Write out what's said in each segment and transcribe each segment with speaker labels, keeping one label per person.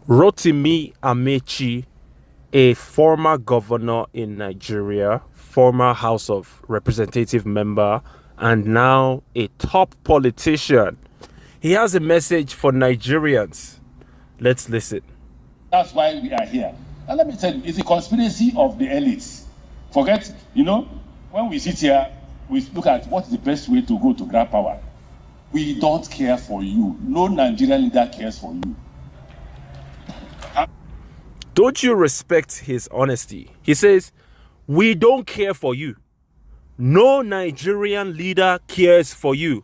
Speaker 1: Rotimi Amechi, a former governor in Nigeria, former House of Representative member, and now a top politician. He has a message for Nigerians. Let's listen.
Speaker 2: That's why we are here. And let me tell you, it's a conspiracy of the elites. Forget, when we sit here, we look at what is the best way to go to grab power. We don't care for you. No Nigerian leader cares for you.
Speaker 1: Don't you respect his honesty? He says, we don't care for you. No Nigerian leader cares for you.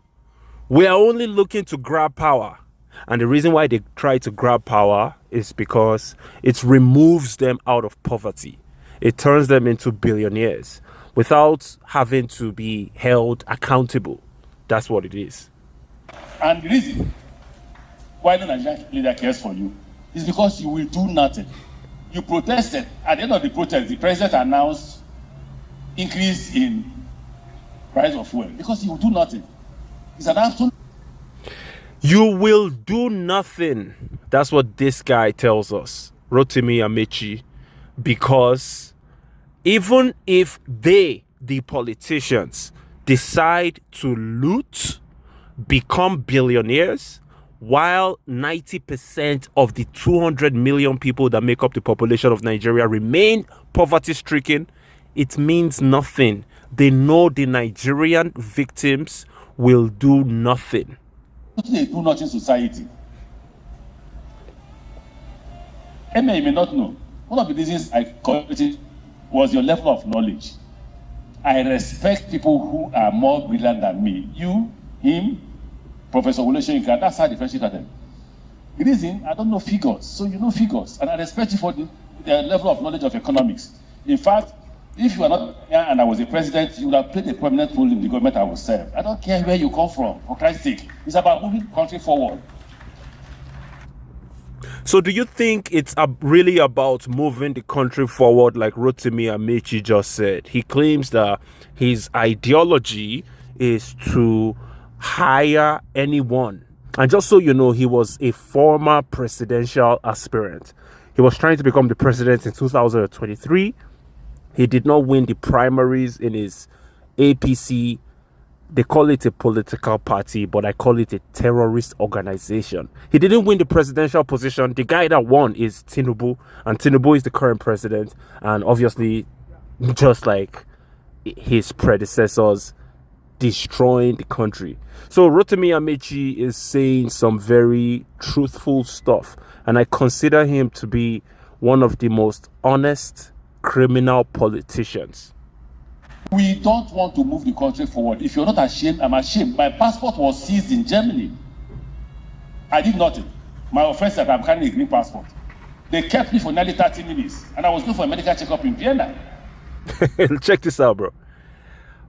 Speaker 1: We are only looking to grab power. And the reason why they try to grab power is because it removes them out of poverty. It turns them into billionaires without having to be held accountable. That's what it is.
Speaker 2: And the reason why no Nigerian leader cares for you is because you will do nothing. You protested. At the end of the protest, the president announced increase in price of fuel because you will do nothing. It's an absolute.
Speaker 1: You will do nothing. That's what this guy tells us, Rotimi Amechi, because even if they, the politicians, decide to loot, become billionaires, while 90% of the 200 million people that make up the population of Nigeria remain poverty-stricken, it means nothing. They know the Nigerian victims will do nothing.
Speaker 2: They do not in society. You may not know. One of the reasons I called it was your level of knowledge. I respect people who are more brilliant than me. You, him, Professor Wole Soyinka, that's how the friendship started. The reason, I don't know figures, so you know figures. And I respect you for the level of knowledge of economics. In fact, if you are not here and I was a president, you would have played a prominent role in the government I will serve. I don't care where you come from, for Christ's sake. It's about moving the country forward.
Speaker 1: So do you think it's really about moving the country forward, like Rotimi Amechi just said? He claims that his ideology is to hire anyone. And just so you know, he was a former presidential aspirant. He was trying to become the president in 2023. He did not win the primaries in his APC. They call it a political party, but I call it a terrorist organization. He didn't win the presidential position. The guy that won is Tinubu, and Tinubu is the current president. And obviously, just like his predecessors, destroying the country. So Rotimi Amechi is saying some very truthful stuff, and I consider him to be one of the most honest criminal politicians.
Speaker 2: We don't want to move the country forward. If you're not ashamed, I'm ashamed. My passport was seized in Germany. I did nothing. My offense is that I'm carrying a green passport. They kept me for nearly 30 minutes, and I was going for a medical checkup in Vienna.
Speaker 1: Check this out, bro.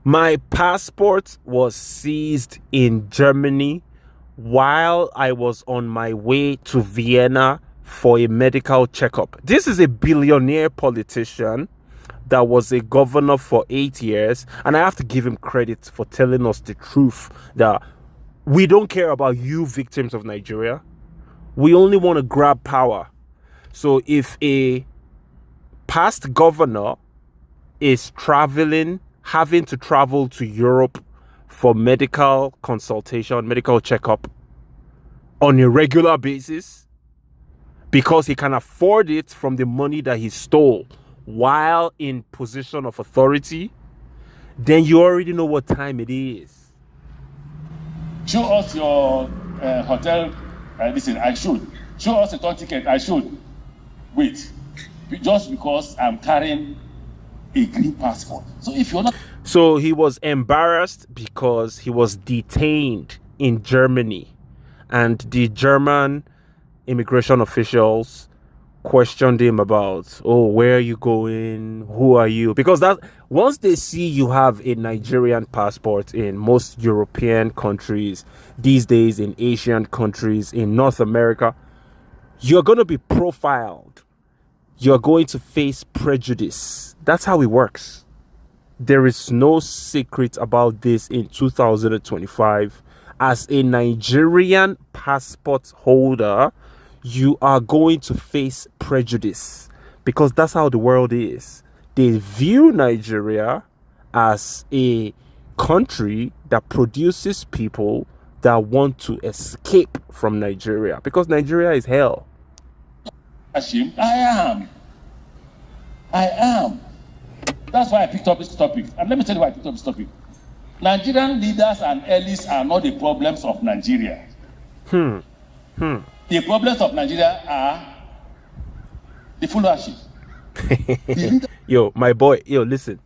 Speaker 1: My passport was seized in Germany while I was on my way to Vienna for a medical checkup. This is a billionaire politician that was a governor for 8 years, and I have to give him credit for telling us the truth that we don't care about you victims of Nigeria. We only want to grab power. So if a past governor is having to travel to Europe for medical consultation, medical checkup on a regular basis because he can afford it from the money that he stole while in position of authority, then you already know what time it is.
Speaker 2: Show us your hotel. Listen, I should. Show us a tour ticket. I should. Wait. Just because I'm carrying a green passport. So if you're not.
Speaker 1: So he was embarrassed because he was detained in Germany, and the German immigration officials questioned him about, oh, where are you going? Who are you? Because that once they see you have a Nigerian passport in most European countries, these days in Asian countries, in North America, you're going to be profiled. You're going to face prejudice. That's how it works. There is no secret about this in 2025. As a Nigerian passport holder, you are going to face prejudice because that's how the world is. They view Nigeria as a country that produces people that want to escape from Nigeria because Nigeria is hell.
Speaker 2: Ashamed? I am. That's why I picked up this topic. And let me tell you why I picked up this topic. Nigerian leaders and elites are not the problems of Nigeria. The problems of Nigeria are the followership.
Speaker 1: Yo, my boy, listen.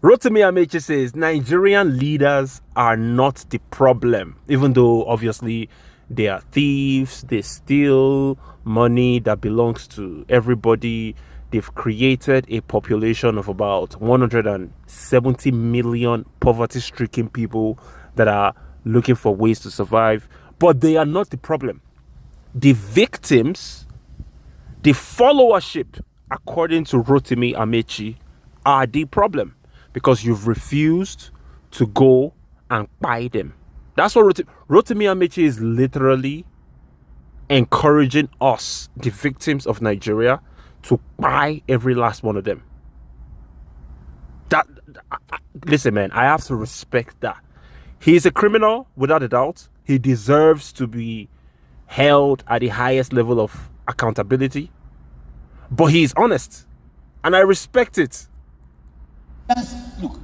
Speaker 1: Rotimi Amechi says Nigerian leaders are not the problem, even though obviously they are thieves, they steal money that belongs to everybody. They've created a population of about 170 million poverty-stricken people that are looking for ways to survive, but they are not the problem. The victims, the followership, according to Rotimi Amechi, are the problem because you've refused to go and buy them. That's what Rotimi Amechi is literally encouraging us, the victims of Nigeria, to buy every last one of them. Listen, man, I have to respect that. He's a criminal, without a doubt. He deserves to be held at the highest level of accountability. But he's honest. And I respect it.
Speaker 2: Look,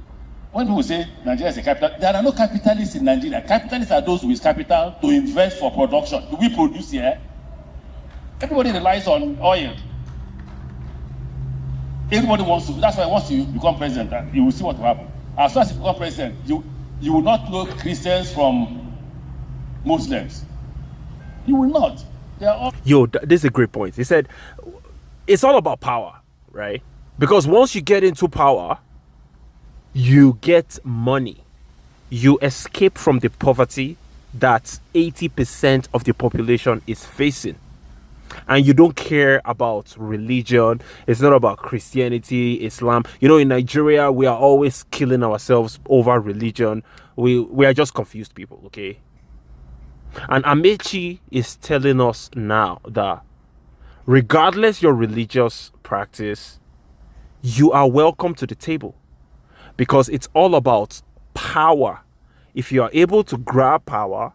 Speaker 2: when people say Nigeria is a capital, there are no capitalists in Nigeria. Capitalists are those with capital to invest for production. Do we produce here? Everybody relies on oil. Everybody wants to. That's why once you become president, you will see what will happen. As soon as you become president, you will not know Christians from Muslims. You will not. They are all.
Speaker 1: Yo, this is a great point. He said, it's all about power, right? Because once you get into power, you get money. You escape from the poverty that 80% of the population is facing. And you don't care about religion. It's not about Christianity, Islam. You know, in Nigeria, we are always killing ourselves over religion. We are just confused people, okay? And Amechi is telling us now that regardless your religious practice, you are welcome to the table because it's all about power. If you are able to grab power,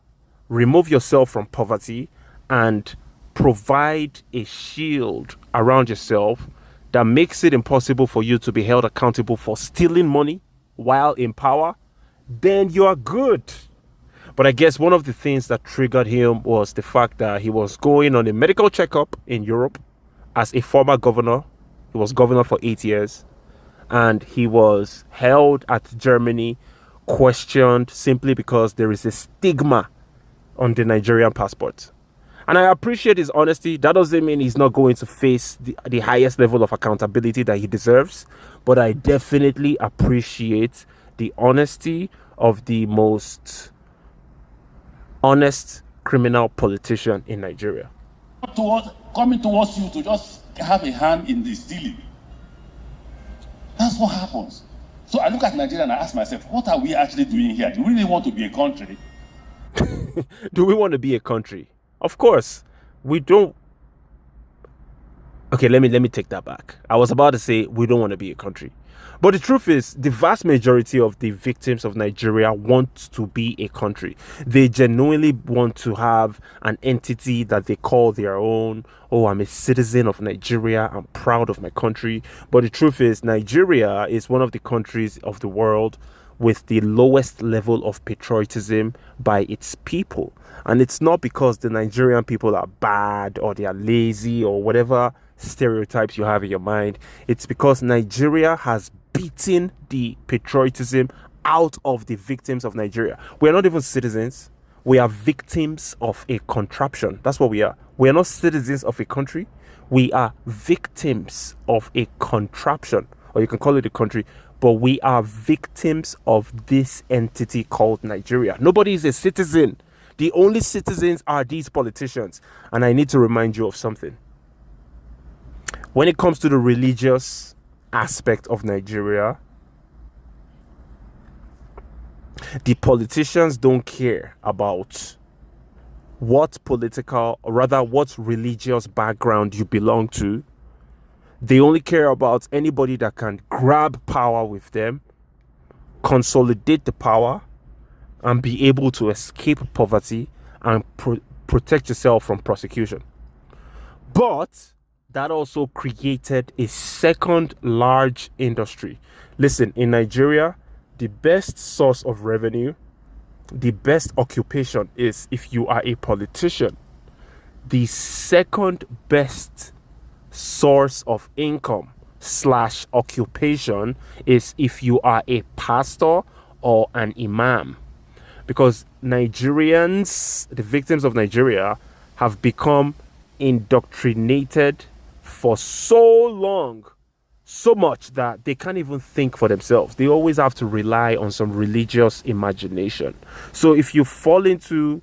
Speaker 1: remove yourself from poverty, and provide a shield around yourself that makes it impossible for you to be held accountable for stealing money while in power, then you are good. But I guess one of the things that triggered him was the fact that he was going on a medical checkup in Europe as a former governor. He was governor for 8 years, and he was held at Germany, questioned simply because there is a stigma on the Nigerian passport. And I appreciate his honesty. That doesn't mean he's not going to face the highest level of accountability that he deserves. But I definitely appreciate the honesty of the most honest criminal politician in Nigeria.
Speaker 2: Coming towards you to just have a hand in the stealing. That's what happens. So I look at Nigeria and I ask myself, what are we actually doing here? Do we really want to be a country?
Speaker 1: Do we want to be a country? Of course, we don't. Okay, let me take that back. I was about to say we don't want to be a country. But the truth is, the vast majority of the victims of Nigeria want to be a country. They genuinely want to have an entity that they call their own. Oh, I'm a citizen of Nigeria. I'm proud of my country. But the truth is, Nigeria is one of the countries of the world with the lowest level of patriotism by its people. And it's not because the Nigerian people are bad or they are lazy or whatever stereotypes you have in your mind. It's because Nigeria has beaten the patriotism out of the victims of Nigeria. We're not even citizens. We are victims of a contraption. That's what we are. We are not citizens of a country. We are victims of a contraption, or you can call it a country, but we are victims of this entity called Nigeria. Nobody is a citizen. The only citizens are these politicians. And I need to remind you of something. When it comes to the religious aspect of Nigeria, the politicians don't care about what political, or rather what religious background you belong to. They only care about anybody that can grab power with them, consolidate the power, and be able to escape poverty and protect yourself from prosecution. But that also created a second large industry. Listen, in Nigeria, the best source of revenue, the best occupation is if you are a politician. The second best source of income / occupation is if you are a pastor or an imam. Because Nigerians, the victims of Nigeria, have become indoctrinated for so long, so much that they can't even think for themselves. They always have to rely on some religious imagination. So if you fall into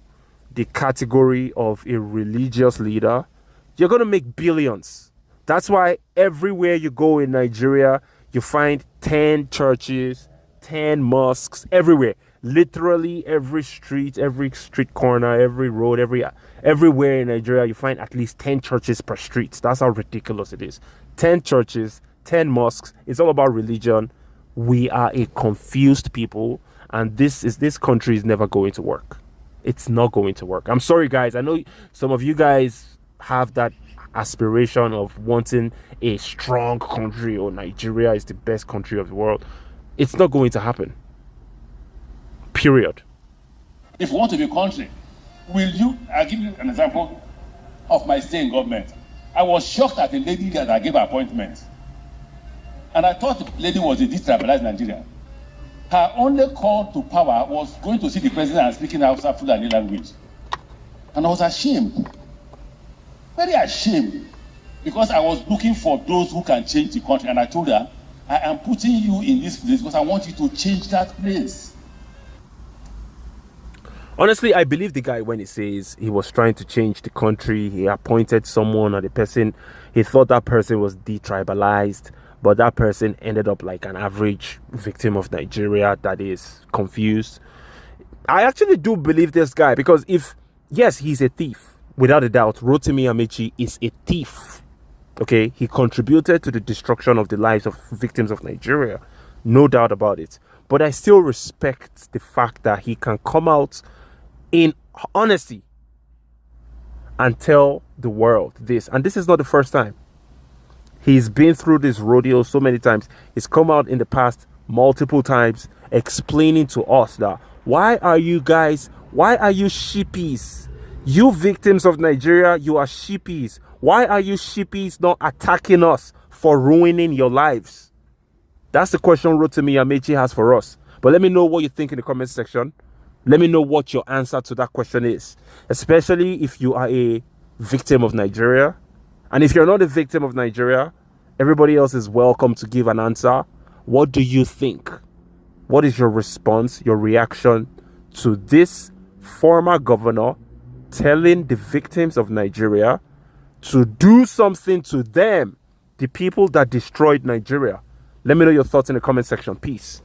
Speaker 1: the category of a religious leader, you're going to make billions. That's why everywhere you go in Nigeria, you find 10 churches, 10 mosques, everywhere. Literally every street corner, every road, everywhere in Nigeria, you find at least 10 churches per street. That's how ridiculous it is. 10 churches, 10 mosques. It's all about religion. We are a confused people, and this country is never going to work. It's not going to work. I'm sorry, guys. I know some of you guys have that aspiration of wanting a strong country, or Nigeria is the best country of the world. It's not going to happen. Period.
Speaker 2: If you want to be a country, I'll give you an example of my stay in government. I was shocked at the lady that I gave appointment. And I thought the lady was a destabilized Nigeria. Her only call to power was going to see the president and speaking Hausa, Fulani language. And I was ashamed. Very ashamed. Because I was looking for those who can change the country. And I told her, I am putting you in this place because I want you to change that place.
Speaker 1: Honestly, I believe the guy when he says he was trying to change the country. He appointed someone, and the person, he thought that person was detribalized, but that person ended up like an average victim of Nigeria that is confused. I actually do believe this guy, because yes, he's a thief. Without a doubt, Rotimi Amechi is a thief. Okay, he contributed to the destruction of the lives of victims of Nigeria. No doubt about it. But I still respect the fact that he can come out in honesty and tell the world this. And this is not the first time. He's been through this rodeo so many times. He's come out in the past multiple times explaining to us that why are you sheepies? You victims of Nigeria, you are sheepies. Why are you sheepies not attacking us for ruining your lives? That's the question Rotimi Amechi has for us. But let me know what you think in the comment section. Let me know what your answer to that question is, especially if you are a victim of Nigeria. And if you're not a victim of Nigeria, everybody else is welcome to give an answer. What do you think? What is your response, your reaction to this former governor telling the victims of Nigeria to do something to them, the people that destroyed Nigeria? Let me know your thoughts in the comment section. Peace.